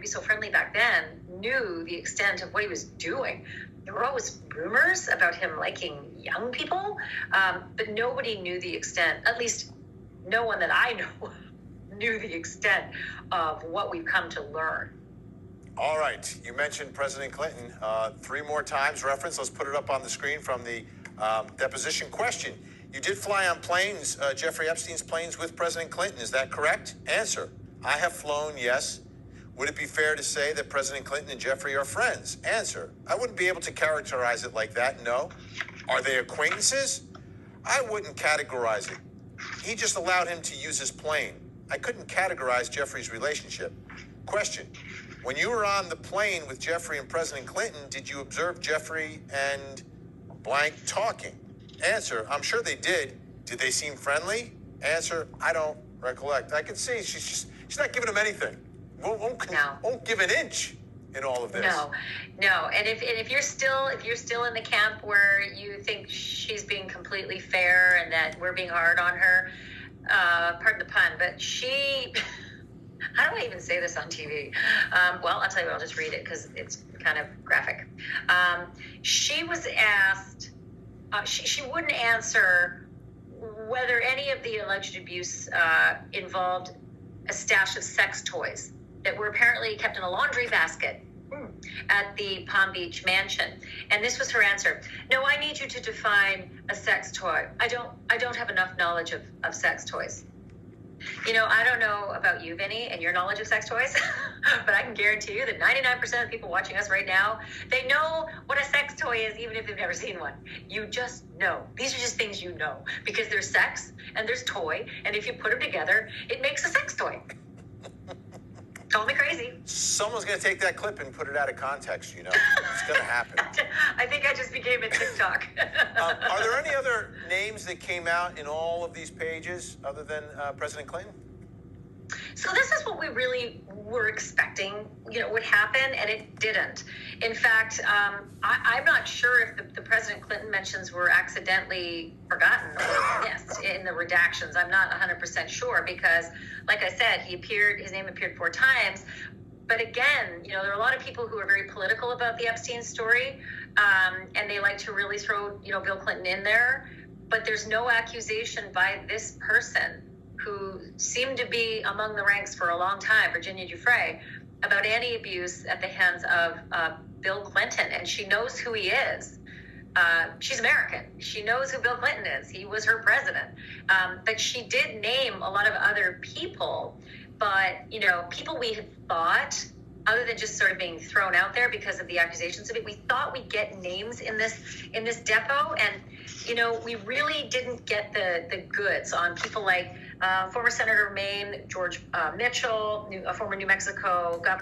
to be so friendly back then, knew the extent of what he was doing. There were always rumors about him liking young people, but nobody knew the extent, at least no one that I know knew the extent of what we've come to learn. All right. You mentioned President Clinton 3 more times. Reference. Let's put it up on the screen from the deposition question. You did fly on planes, Jeffrey Epstein's planes with President Clinton. Is that correct? Answer. I have flown, yes. Would it be fair to say that President Clinton and Jeffrey are friends? Answer. I wouldn't be able to characterize it like that, no. Are they acquaintances? I wouldn't categorize it. He just allowed him to use his plane. I couldn't categorize Jeffrey's relationship. Question. When you were on the plane with Jeffrey and President Clinton, did you observe Jeffrey and blank talking? Answer. I'm sure they did. Did they seem friendly? Answer. I don't recollect. I can see she's not giving him anything. Won't give an inch in all of this. No. And if you're still in the camp where you think she's being completely fair and that we're being hard on her, pardon the pun, but she, how do I even say this on TV? Well, I'll tell you what, I'll just read it because it's kind of graphic. She was asked, she wouldn't answer whether any of the alleged abuse involved a stash of sex toys that were apparently kept in a laundry basket at the Palm Beach mansion. And this was her answer. No, I need you to define a sex toy. I don't have enough knowledge of sex toys. You know, I don't know about you, Vinny, and your knowledge of sex toys, but I can guarantee you that 99% of people watching us right now, they know what a sex toy is, even if they've never seen one. You just know. These are just things you know, because there's sex and there's toy, and if you put them together, it makes a sex toy. Call me crazy. Someone's going to take that clip and put it out of context, you know. It's going to happen. I think I just became a TikTok. Are there any other names that came out in all of these pages other than President Clinton? So this is what we really were expecting, would happen, and it didn't. In fact, I'm not sure if the President Clinton mentions were accidentally forgotten or missed in the redactions. I'm not 100% sure because, like I said, his name appeared 4 times. But again, there are a lot of people who are very political about the Epstein story, and they like to really throw, Bill Clinton in there. But there's no accusation by this person who seemed to be among the ranks for a long time, Virginia Giuffre, about any abuse at the hands of Bill Clinton. And she knows who he is. She's American. She knows who Bill Clinton is. He was her president. But she did name a lot of other people. But, people we had thought, other than just sort of being thrown out there because of the accusations of it, we thought we'd get names in this depot. And, we really didn't get the goods on people like former Senator Maine, George Mitchell, former New Mexico Governor